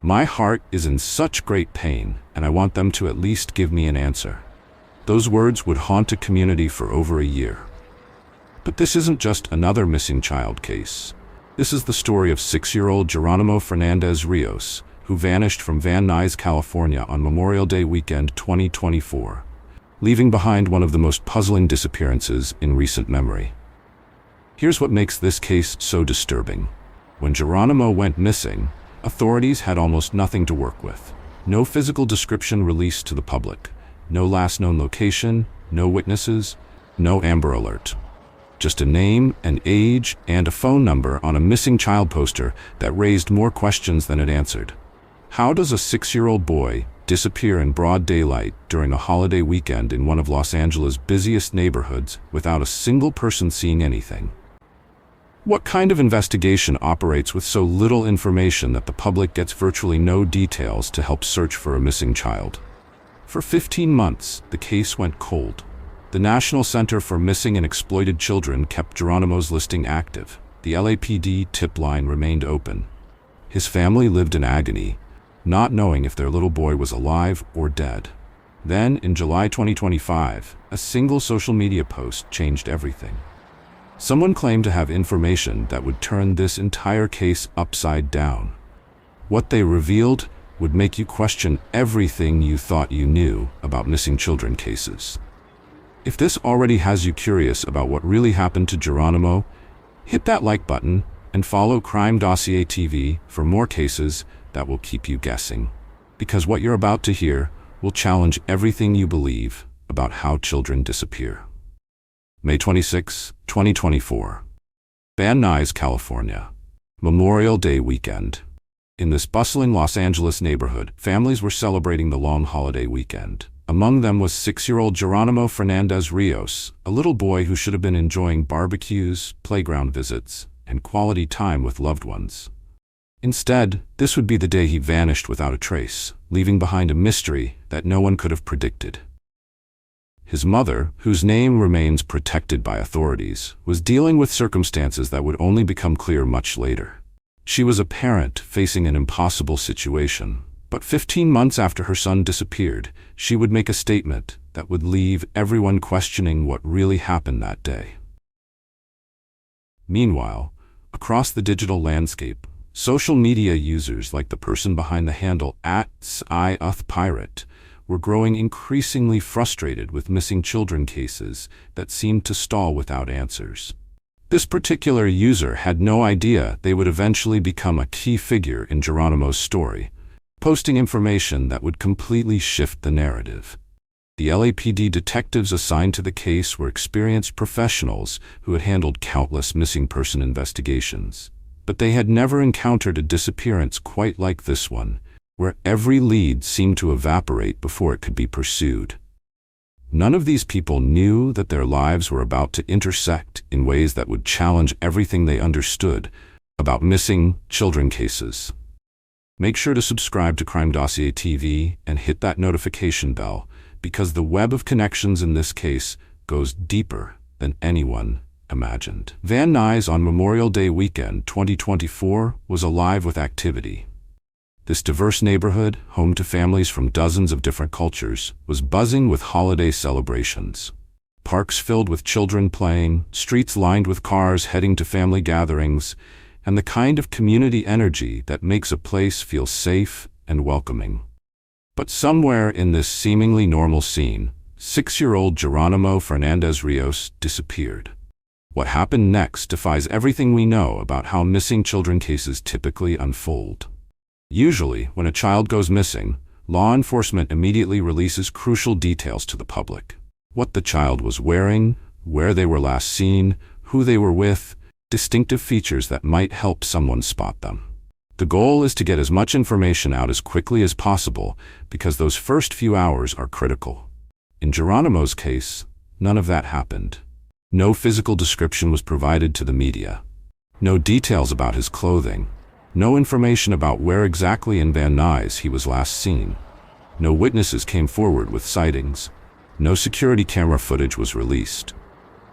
My heart is in such great pain, and I want them to at least give me an answer." Those words would haunt a community for over a year. But this isn't just another missing child case. This is the story of 6-year-old Geronimo Fernandez Rios, who vanished from Van Nuys, California on Memorial Day weekend 2024, leaving behind one of the most puzzling disappearances in recent memory. Here's what makes this case so disturbing. When Geronimo went missing, authorities had almost nothing to work with. No physical description released to the public, no last known location, no witnesses, no Amber Alert. Just a name, an age, and a phone number on a missing child poster that raised more questions than it answered. How does a 6-year-old boy disappear in broad daylight during a holiday weekend in one of Los Angeles' busiest neighborhoods without a single person seeing anything? What kind of investigation operates with so little information that the public gets virtually no details to help search for a missing child? For 15 months, the case went cold. The National Center for Missing and Exploited Children kept Geronimo's listing active. The LAPD tip line remained open. His family lived in agony, not knowing if their little boy was alive or dead. Then, in July 2025, a single social media post changed everything. Someone claimed to have information that would turn this entire case upside down. What they revealed would make you question everything you thought you knew about missing children cases. If this already has you curious about what really happened to Geronimo, hit that like button and follow Crime Dossier TV for more cases that will keep you guessing. Because what you're about to hear will challenge everything you believe about how children disappear. May 26, 2024. Van Nuys, California. Memorial Day weekend. In this bustling Los Angeles neighborhood, families were celebrating the long holiday weekend. Among them was 6-year-old Geronimo Fernandez Rios, a little boy who should have been enjoying barbecues, playground visits, and quality time with loved ones. Instead, this would be the day he vanished without a trace, leaving behind a mystery that no one could have predicted. His mother, whose name remains protected by authorities, was dealing with circumstances that would only become clear much later. She was a parent facing an impossible situation, but 15 months after her son disappeared, she would make a statement that would leave everyone questioning what really happened that day. Meanwhile, across the digital landscape, social media users like the person behind the handle @SciUthPirate were growing increasingly frustrated with missing children cases that seemed to stall without answers. This particular user had no idea they would eventually become a key figure in Geronimo's story, posting information that would completely shift the narrative. The LAPD detectives assigned to the case were experienced professionals who had handled countless missing person investigations. But they had never encountered a disappearance quite like this one, where every lead seemed to evaporate before it could be pursued. None of these people knew that their lives were about to intersect in ways that would challenge everything they understood about missing children cases. Make sure to subscribe to Crime Dossier TV and hit that notification bell, because the web of connections in this case goes deeper than anyone imagined. Van Nuys on Memorial Day weekend 2024 was alive with activity. This diverse neighborhood, home to families from dozens of different cultures, was buzzing with holiday celebrations. Parks filled with children playing, streets lined with cars heading to family gatherings, and the kind of community energy that makes a place feel safe and welcoming. But somewhere in this seemingly normal scene, 6-year-old Geronimo Fernandez Rios disappeared. What happened next defies everything we know about how missing children cases typically unfold. Usually, when a child goes missing, law enforcement immediately releases crucial details to the public. What the child was wearing, where they were last seen, who they were with, distinctive features that might help someone spot them. The goal is to get as much information out as quickly as possible because those first few hours are critical. In Geronimo's case, none of that happened. No physical description was provided to the media. No details about his clothing. No information about where exactly in Van Nuys he was last seen. No witnesses came forward with sightings. No security camera footage was released.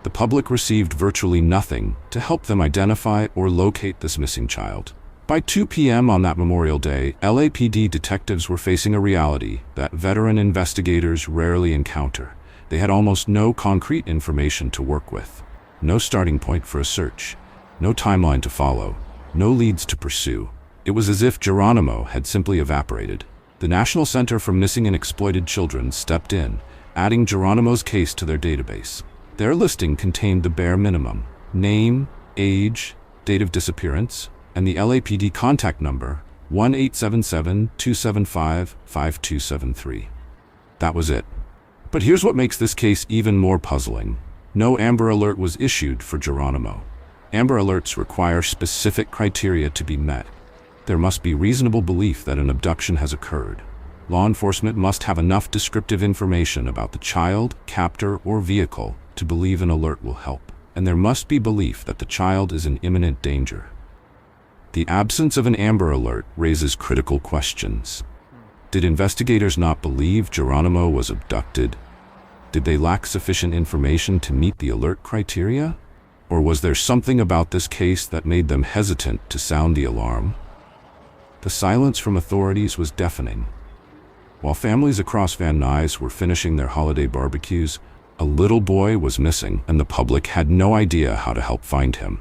The public received virtually nothing to help them identify or locate this missing child. By 2 p.m. on that Memorial Day, LAPD detectives were facing a reality that veteran investigators rarely encounter. They had almost no concrete information to work with, no starting point for a search, no timeline to follow, no leads to pursue. It was as if Geronimo had simply evaporated. The National Center for Missing and Exploited Children stepped in, adding Geronimo's case to their database. Their listing contained the bare minimum: name, age, date of disappearance, and the LAPD contact number 1-877-275-5273. That was it. But here's what makes this case even more puzzling. No Amber Alert was issued for Geronimo. Amber Alerts require specific criteria to be met. There must be reasonable belief that an abduction has occurred. Law enforcement must have enough descriptive information about the child, captor, or vehicle to believe an alert will help. And there must be belief that the child is in imminent danger. The absence of an Amber Alert raises critical questions. Did investigators not believe Geronimo was abducted? Did they lack sufficient information to meet the alert criteria? Or was there something about this case that made them hesitant to sound the alarm? The silence from authorities was deafening. While families across Van Nuys were finishing their holiday barbecues, a little boy was missing, and the public had no idea how to help find him.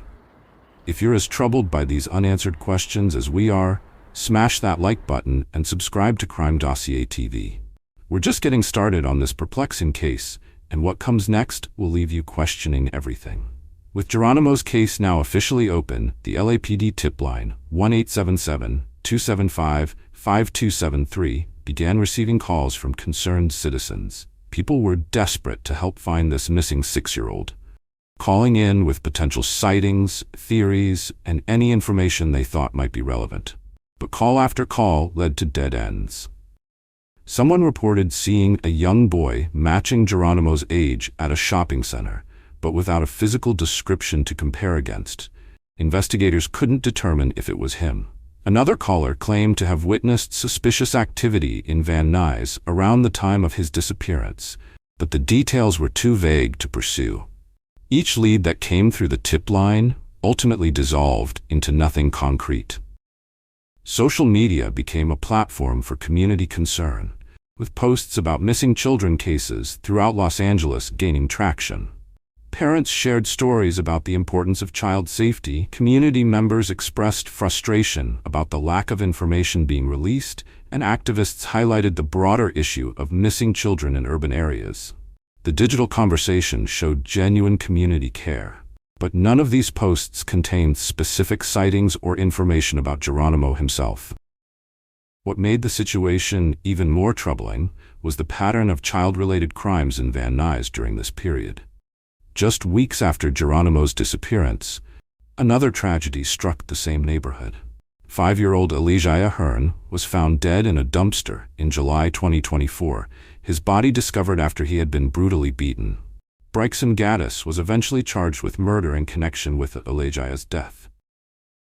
If you're as troubled by these unanswered questions as we are, smash that like button and subscribe to Crime Dossier TV. We're just getting started on this perplexing case, and what comes next will leave you questioning everything. With Geronimo's case now officially open, the LAPD tip line 1-877-275-5273 began receiving calls from concerned citizens. People were desperate to help find this missing 6-year-old, calling in with potential sightings, theories, and any information they thought might be relevant. But call after call led to dead ends. Someone reported seeing a young boy matching Geronimo's age at a shopping center, but without a physical description to compare against. Investigators couldn't determine if it was him. Another caller claimed to have witnessed suspicious activity in Van Nuys around the time of his disappearance, but the details were too vague to pursue. Each lead that came through the tip line ultimately dissolved into nothing concrete. Social media became a platform for community concern, with posts about missing children cases throughout Los Angeles gaining traction. Parents shared stories about the importance of child safety, community members expressed frustration about the lack of information being released, and activists highlighted the broader issue of missing children in urban areas. The digital conversation showed genuine community care, but none of these posts contained specific sightings or information about Geronimo himself. What made the situation even more troubling was the pattern of child-related crimes in Van Nuys during this period. Just weeks after Geronimo's disappearance, another tragedy struck the same neighborhood. 5-year-old Elijah Hearn was found dead in a dumpster in July 2024, his body discovered after he had been brutally beaten. Bryson Gaddis was eventually charged with murder in connection with Elijah's death.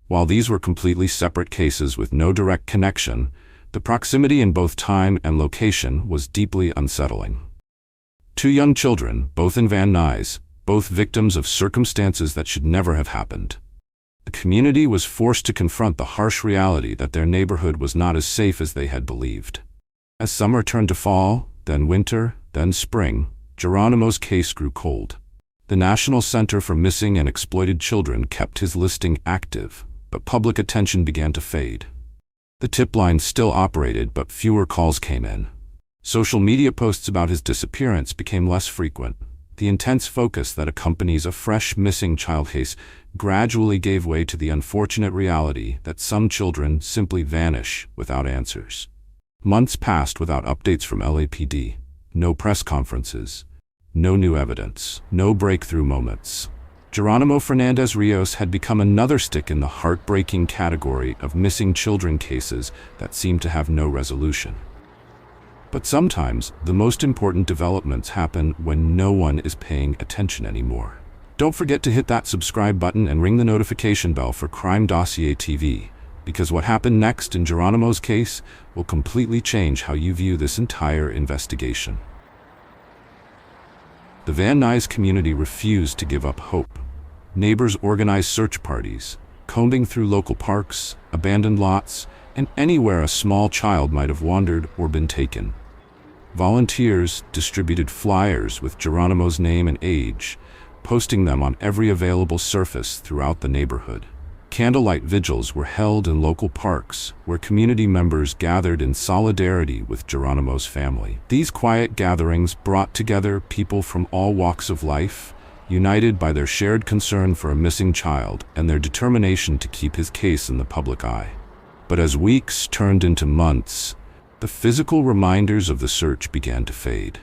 While these were completely separate cases with no direct connection, the proximity in both time and location was deeply unsettling. 2 young children, both in Van Nuys, both victims of circumstances that should never have happened. The community was forced to confront the harsh reality that their neighborhood was not as safe as they had believed. As summer turned to fall, then winter, then spring, Geronimo's case grew cold. The National Center for Missing and Exploited Children kept his listing active, but public attention began to fade. The tip line still operated, but fewer calls came in. Social media posts about his disappearance became less frequent. The intense focus that accompanies a fresh missing child case gradually gave way to the unfortunate reality that some children simply vanish without answers. Months passed without updates from LAPD. No press conferences, no new evidence, no breakthrough moments. Geronimo Fernandez Rios had become another stick in the heartbreaking category of missing children cases that seemed to have no resolution. But sometimes, the most important developments happen when no one is paying attention anymore. Don't forget to hit that subscribe button and ring the notification bell for Crime Dossier TV, because what happened next in Geronimo's case will completely change how you view this entire investigation. The Van Nuys community refused to give up hope. Neighbors organized search parties, combing through local parks, abandoned lots, and anywhere a small child might have wandered or been taken. Volunteers distributed flyers with Geronimo's name and age, posting them on every available surface throughout the neighborhood. Candlelight vigils were held in local parks, where community members gathered in solidarity with Geronimo's family. These quiet gatherings brought together people from all walks of life, united by their shared concern for a missing child and their determination to keep his case in the public eye. But as weeks turned into months, the physical reminders of the search began to fade.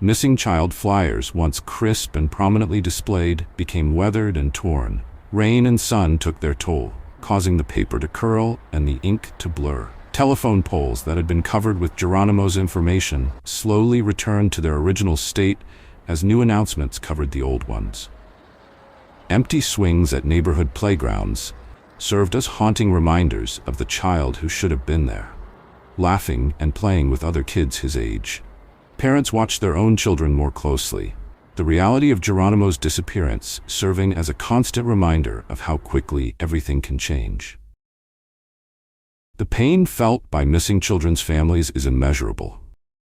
Missing child flyers, once crisp and prominently displayed, became weathered and torn. Rain and sun took their toll, causing the paper to curl and the ink to blur. Telephone poles that had been covered with Geronimo's information slowly returned to their original state as new announcements covered the old ones. Empty swings at neighborhood playgrounds served as haunting reminders of the child who should have been there, laughing and playing with other kids his age. Parents watched their own children more closely, the reality of Geronimo's disappearance serving as a constant reminder of how quickly everything can change. The pain felt by missing children's families is immeasurable.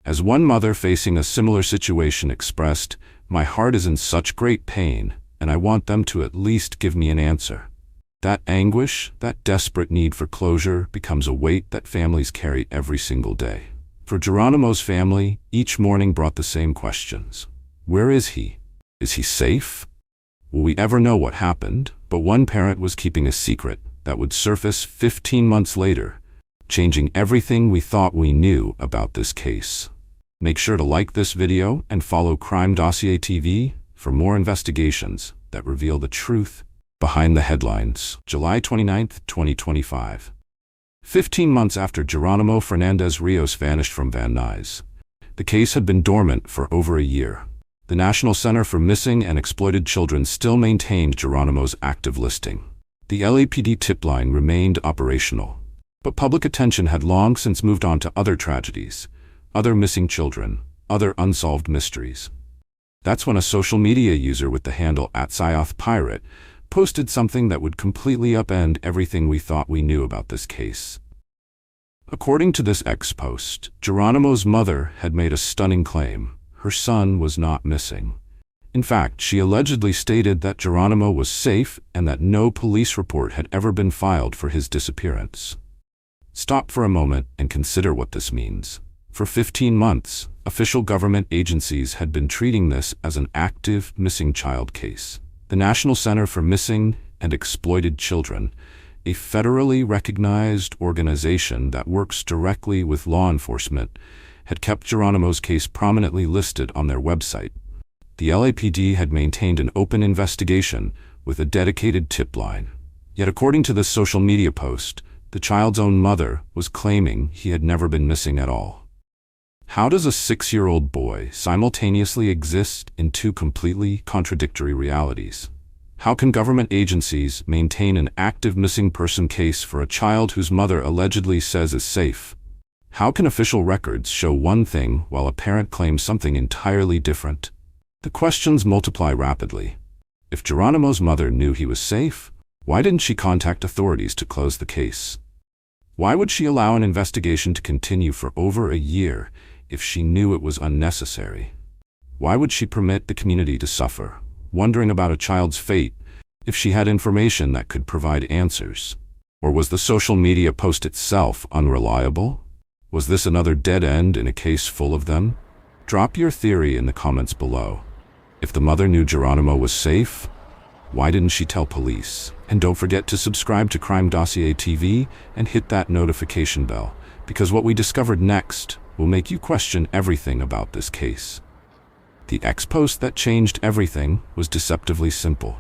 As one mother facing a similar situation expressed, "My heart is in such great pain, and I want them to at least give me an answer." That anguish, that desperate need for closure, becomes a weight that families carry every single day. For Geronimo's family, each morning brought the same questions. Where is he? Is he safe? Will we ever know what happened? But one parent was keeping a secret that would surface 15 months later, changing everything we thought we knew about this case. Make sure to like this video and follow Crime Dossier TV for more investigations that reveal the truth behind the headlines. July 29, 2025. 15 months after Geronimo Fernandez Rios vanished from Van Nuys, the case had been dormant for over a year. The National Center for Missing and Exploited Children still maintained Geronimo's active listing. The LAPD tip line remained operational, but public attention had long since moved on to other tragedies, other missing children, other unsolved mysteries. That's when a social media user with the handle @SciothPirate posted something that would completely upend everything we thought we knew about this case. According to this ex-post, Geronimo's mother had made a stunning claim. Her son was not missing. In fact, she allegedly stated that Geronimo was safe and that no police report had ever been filed for his disappearance. Stop for a moment and consider what this means. For 15 months, official government agencies had been treating this as an active missing child case. The National Center for Missing and Exploited Children, a federally recognized organization that works directly with law enforcement, had kept Geronimo's case prominently listed on their website. The LAPD had maintained an open investigation with a dedicated tip line. Yet according to this social media post, the child's own mother was claiming he had never been missing at all. How does a 6-year-old boy simultaneously exist in two completely contradictory realities? How can government agencies maintain an active missing person case for a child whose mother allegedly says is safe? How can official records show one thing while a parent claims something entirely different? The questions multiply rapidly. If Geronimo's mother knew he was safe, why didn't she contact authorities to close the case? Why would she allow an investigation to continue for over a year if she knew it was unnecessary? Why would she permit the community to suffer, wondering about a child's fate, if she had information that could provide answers? Or was the social media post itself unreliable? Was this another dead end in a case full of them? Drop your theory in the comments below. If the mother knew Geronimo was safe, why didn't she tell police? And don't forget to subscribe to Crime Dossier TV and hit that notification bell, because what we discovered next will make you question everything about this case. The ex-post that changed everything was deceptively simple.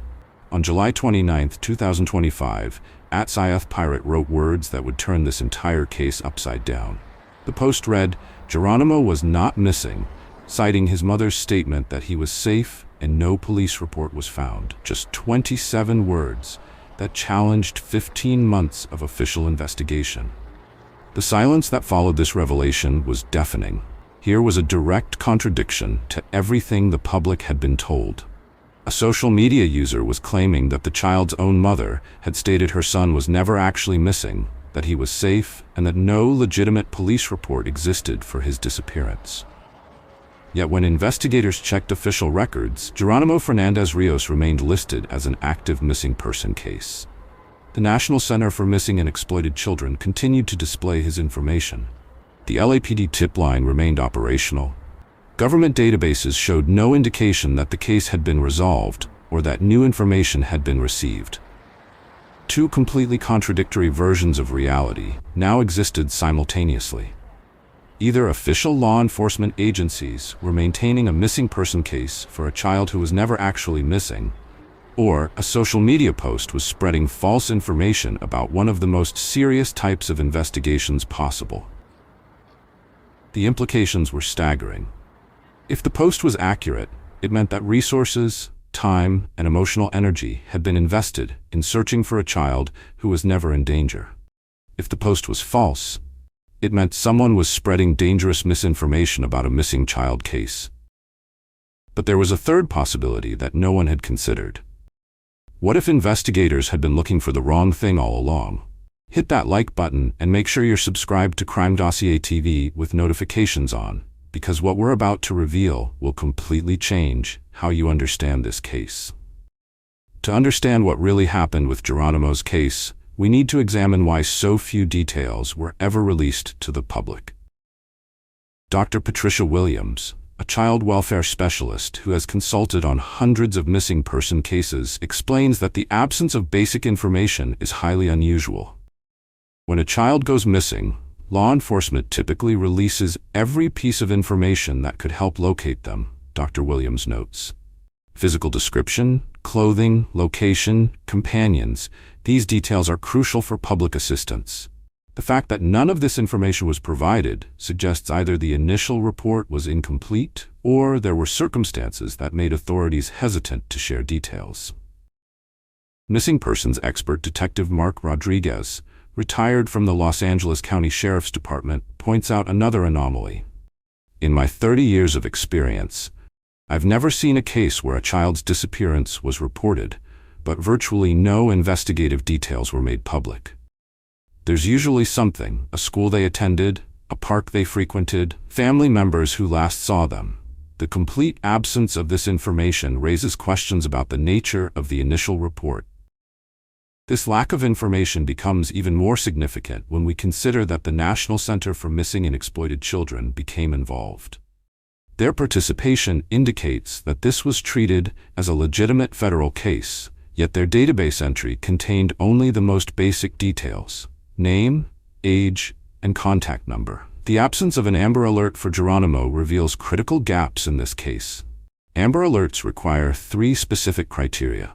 On July 29, 2025, @SciothPirate wrote words that would turn this entire case upside down. The post read, "Geronimo was not missing," citing his mother's statement that he was safe and no police report was found. Just 27 words that challenged 15 months of official investigation. The silence that followed this revelation was deafening. Here was a direct contradiction to everything the public had been told. A social media user was claiming that the child's own mother had stated her son was never actually missing, that he was safe, and that no legitimate police report existed for his disappearance. Yet when investigators checked official records, Geronimo Fernandez Rios remained listed as an active missing person case. The National Center for Missing and Exploited Children continued to display his information. The LAPD tip line remained operational. Government databases showed no indication that the case had been resolved or that new information had been received. Two completely contradictory versions of reality now existed simultaneously. Either official law enforcement agencies were maintaining a missing person case for a child who was never actually missing, or a social media post was spreading false information about one of the most serious types of investigations possible. The implications were staggering. If the post was accurate, it meant that resources, time, and emotional energy had been invested in searching for a child who was never in danger. If the post was false, it meant someone was spreading dangerous misinformation about a missing child case. But there was a third possibility that no one had considered. What if investigators had been looking for the wrong thing all along? Hit that like button and make sure you're subscribed to Crime Dossier TV with notifications on, because what we're about to reveal will completely change how you understand this case. To understand what really happened with Geronimo's case, we need to examine why so few details were ever released to the public. Dr. Patricia Williams, a child welfare specialist who has consulted on hundreds of missing person cases, explains that the absence of basic information is highly unusual. When a child goes missing, law enforcement typically releases every piece of information that could help locate them, Dr. Williams notes. Physical description, clothing, location, companions, these details are crucial for public assistance. The fact that none of this information was provided suggests either the initial report was incomplete or there were circumstances that made authorities hesitant to share details. Missing persons expert Detective Mark Rodriguez, retired from the Los Angeles County Sheriff's Department, points out another anomaly. In my 30 years of experience, I've never seen a case where a child's disappearance was reported, but virtually no investigative details were made public. There's usually something: a school they attended, a park they frequented, family members who last saw them. The complete absence of this information raises questions about the nature of the initial report. This lack of information becomes even more significant when we consider that the National Center for Missing and Exploited Children became involved. Their participation indicates that this was treated as a legitimate federal case, yet their database entry contained only the most basic details: name, age, and contact number. The absence of an Amber Alert for Geronimo reveals critical gaps in this case. Amber Alerts require 3 specific criteria: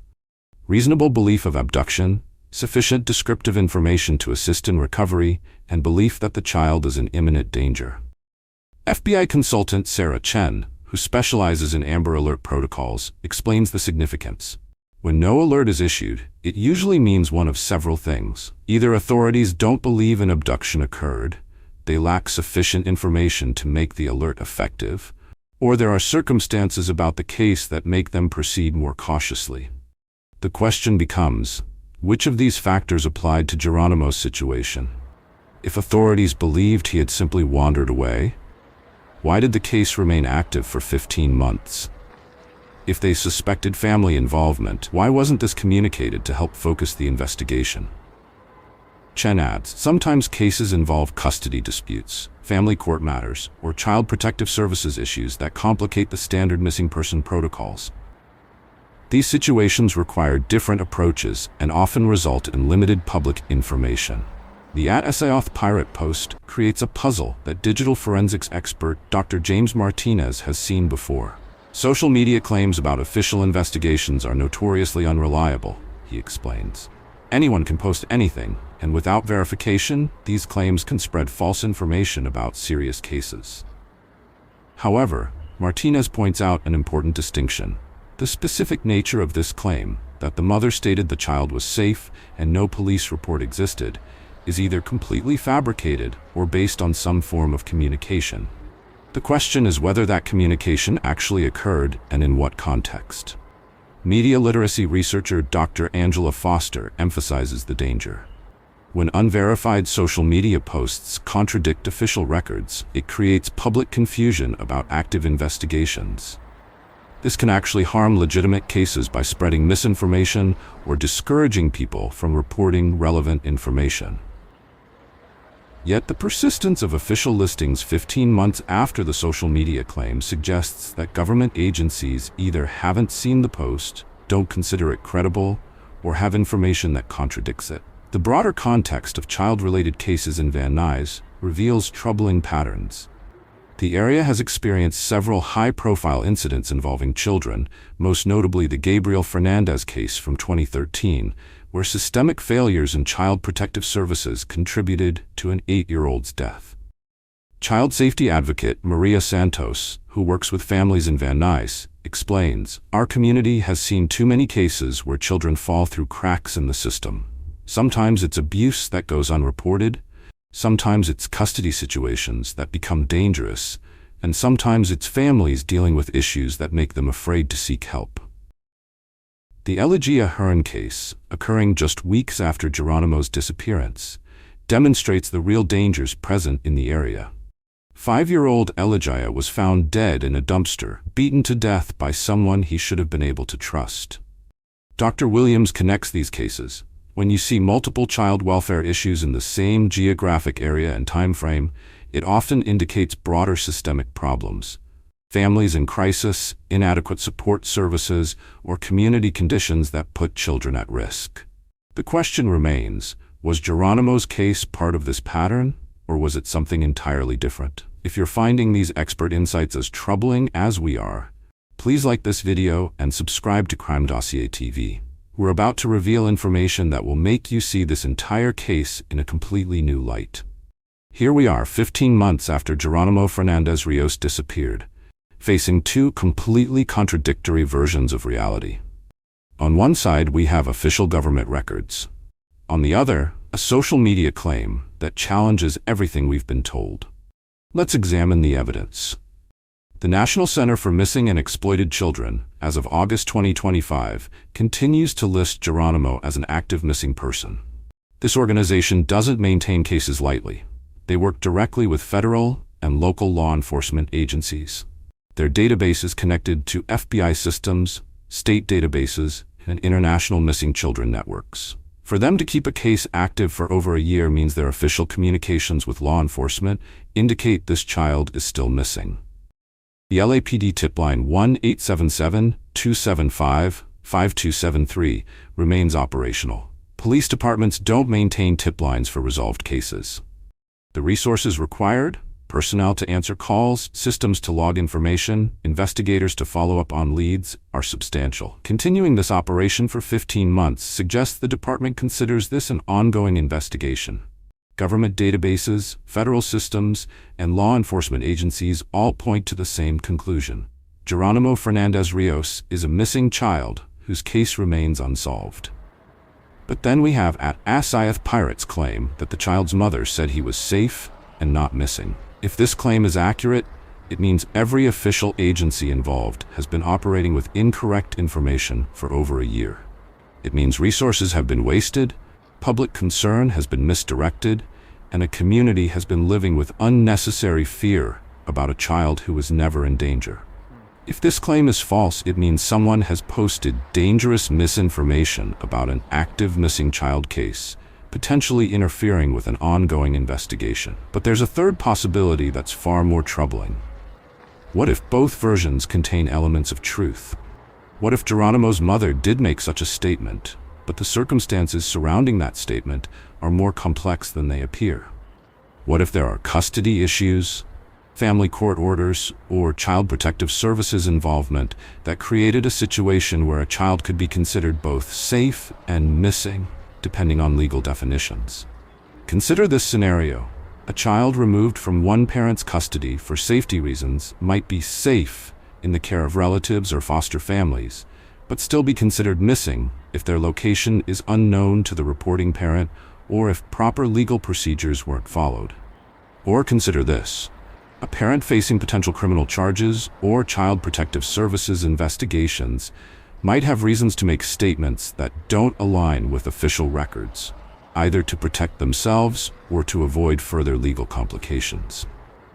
reasonable belief of abduction, sufficient descriptive information to assist in recovery, and belief that the child is in imminent danger. FBI consultant Sarah Chen, who specializes in Amber Alert protocols, explains the significance. When no alert is issued, it usually means one of several things. Either authorities don't believe an abduction occurred, they lack sufficient information to make the alert effective, or there are circumstances about the case that make them proceed more cautiously. The question becomes, which of these factors applied to Geronimo's situation? If authorities believed he had simply wandered away, why did the case remain active for 15 months? If they suspected family involvement, why wasn't this communicated to help focus the investigation? Chen adds, sometimes cases involve custody disputes, family court matters, or child protective services issues that complicate the standard missing person protocols. These situations require different approaches and often result in limited public information. The @Esayoth Pirate post creates a puzzle that digital forensics expert Dr. James Martinez has seen before. Social media claims about official investigations are notoriously unreliable, he explains. Anyone can post anything, and without verification, these claims can spread false information about serious cases. However, Martinez points out an important distinction: the specific nature of this claim, that the mother stated the child was safe and no police report existed, is either completely fabricated or based on some form of communication. The question is whether that communication actually occurred and in what context. Media literacy researcher Dr. Angela Foster emphasizes the danger. When unverified social media posts contradict official records, it creates public confusion about active investigations. This can actually harm legitimate cases by spreading misinformation or discouraging people from reporting relevant information. Yet the persistence of official listings 15 months after the social media claim suggests that government agencies either haven't seen the post, don't consider it credible, or have information that contradicts it. The broader context of child-related cases in Van Nuys reveals troubling patterns. The area has experienced several high-profile incidents involving children, most notably the Gabriel Fernandez case from 2013, where systemic failures in child protective services contributed to an 8-year-old's death. Child safety advocate Maria Santos, who works with families in Van Nuys, explains, "Our community has seen too many cases where children fall through cracks in the system. Sometimes it's abuse that goes unreported, sometimes it's custody situations that become dangerous, and sometimes it's families dealing with issues that make them afraid to seek help." The Elegia Hearn case, occurring just weeks after Geronimo's disappearance, demonstrates the real dangers present in the area. 5-year-old Elegia was found dead in a dumpster, beaten to death by someone he should have been able to trust. Dr. Williams connects these cases. When you see multiple child welfare issues in the same geographic area and time frame, it often indicates broader systemic problems. Families in crisis, inadequate support services, or community conditions that put children at risk. The question remains, was Geronimo's case part of this pattern, or was it something entirely different? If you're finding these expert insights as troubling as we are, please like this video and subscribe to Crime Dossier TV. We're about to reveal information that will make you see this entire case in a completely new light. Here we are 15 months after Geronimo Fernandez Rios disappeared, facing two completely contradictory versions of reality. On one side, we have official government records. On the other, a social media claim that challenges everything we've been told. Let's examine the evidence. The National Center for Missing and Exploited Children, as of August 2025, continues to list Geronimo as an active missing person. This organization doesn't maintain cases lightly. They work directly with federal and local law enforcement agencies. Their database is connected to FBI systems, state databases, and international missing children networks. For them to keep a case active for over a year means their official communications with law enforcement indicate this child is still missing. The LAPD tip line 1-877-275-5273 remains operational. Police departments don't maintain tip lines for resolved cases. The resources required? Personnel to answer calls, systems to log information, investigators to follow up on leads, are substantial. Continuing this operation for 15 months suggests the department considers this an ongoing investigation. Government databases, federal systems, and law enforcement agencies all point to the same conclusion. Geronimo Fernandez Rios is a missing child whose case remains unsolved. But then we have Asayeth Pirate's claim that the child's mother said he was safe and not missing. If this claim is accurate, it means every official agency involved has been operating with incorrect information for over a year. It means resources have been wasted, public concern has been misdirected, and a community has been living with unnecessary fear about a child who was never in danger. If this claim is false, it means someone has posted dangerous misinformation about an active missing child case, potentially interfering with an ongoing investigation. But there's a third possibility that's far more troubling. What if both versions contain elements of truth? What if Geronimo's mother did make such a statement, but the circumstances surrounding that statement are more complex than they appear? What if there are custody issues, family court orders, or child protective services involvement that created a situation where a child could be considered both safe and missing, depending on legal definitions? Consider this scenario. A child removed from one parent's custody for safety reasons might be safe in the care of relatives or foster families, but still be considered missing if their location is unknown to the reporting parent or if proper legal procedures weren't followed. Or consider this. A parent facing potential criminal charges or child protective services investigations might have reasons to make statements that don't align with official records, either to protect themselves or to avoid further legal complications.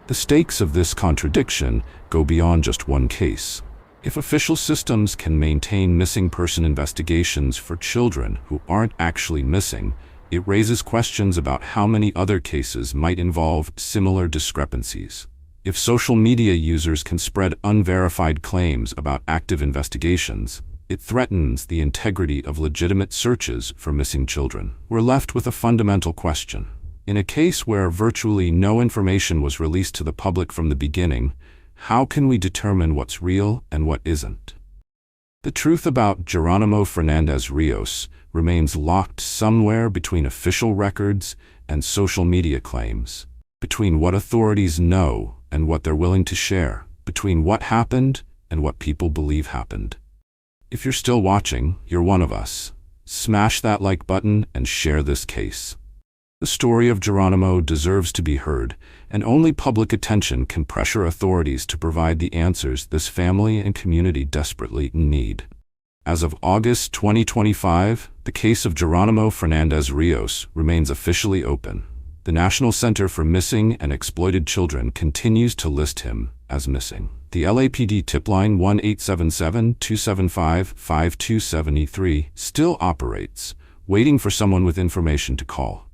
The stakes of this contradiction go beyond just one case. If official systems can maintain missing person investigations for children who aren't actually missing, it raises questions about how many other cases might involve similar discrepancies. If social media users can spread unverified claims about active investigations, it threatens the integrity of legitimate searches for missing children. We're left with a fundamental question. In a case where virtually no information was released to the public from the beginning, how can we determine what's real and what isn't? The truth about Geronimo Fernandez Rios remains locked somewhere between official records and social media claims, between what authorities know and what they're willing to share, between what happened and what people believe happened. If you're still watching, you're one of us. Smash that like button and share this case. The story of Geronimo deserves to be heard, and only public attention can pressure authorities to provide the answers this family and community desperately need. As of August 2025, the case of Geronimo Fernandez Rios remains officially open. The National Center for Missing and Exploited Children continues to list him as missing. The LAPD tip line 1-877-275-5273 still operates, waiting for someone with information to call.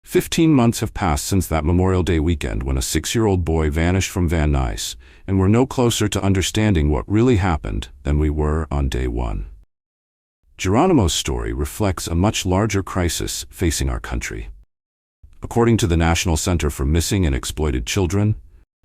15 months have passed since that Memorial Day weekend when a 6-year-old boy vanished from Van Nuys, and we're no closer to understanding what really happened than we were on day one. Geronimo's story reflects a much larger crisis facing our country. According to the National Center for Missing and Exploited Children,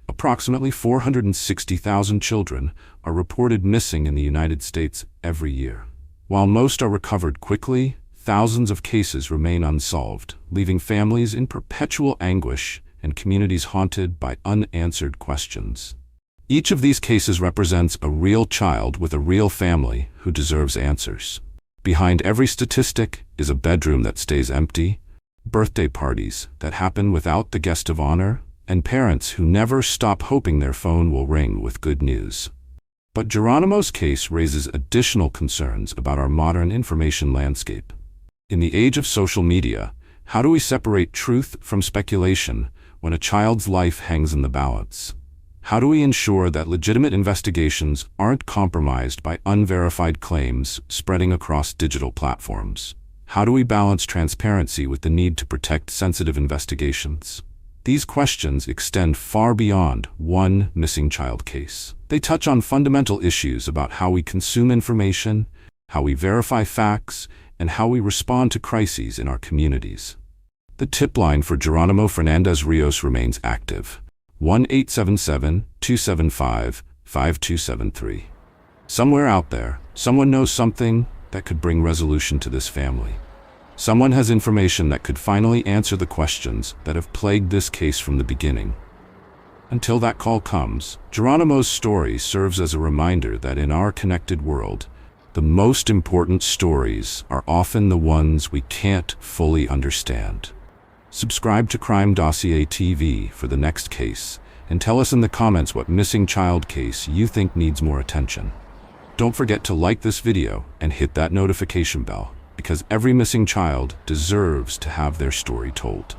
approximately 460,000 children are reported missing in the United States every year. While most are recovered quickly, thousands of cases remain unsolved, leaving families in perpetual anguish and communities haunted by unanswered questions. Each of these cases represents a real child with a real family who deserves answers. Behind every statistic is a bedroom that stays empty, birthday parties that happen without the guest of honor, and parents who never stop hoping their phone will ring with good news. But Geronimo's case raises additional concerns about our modern information landscape. In the age of social media, how do we separate truth from speculation when a child's life hangs in the balance? How do we ensure that legitimate investigations aren't compromised by unverified claims spreading across digital platforms? How do we balance transparency with the need to protect sensitive investigations? These questions extend far beyond one missing child case. They touch on fundamental issues about how we consume information, how we verify facts, and how we respond to crises in our communities. The tip line for Geronimo Fernandez Rios remains active: 1-877-275-5273. Somewhere out there, someone knows something that could bring resolution to this family. Someone has information that could finally answer the questions that have plagued this case from the beginning. Until that call comes, Geronimo's story serves as a reminder that in our connected world, the most important stories are often the ones we can't fully understand. Subscribe to Crime Dossier TV for the next case, and tell us in the comments what missing child case you think needs more attention. Don't forget to like this video and hit that notification bell, because every missing child deserves to have their story told.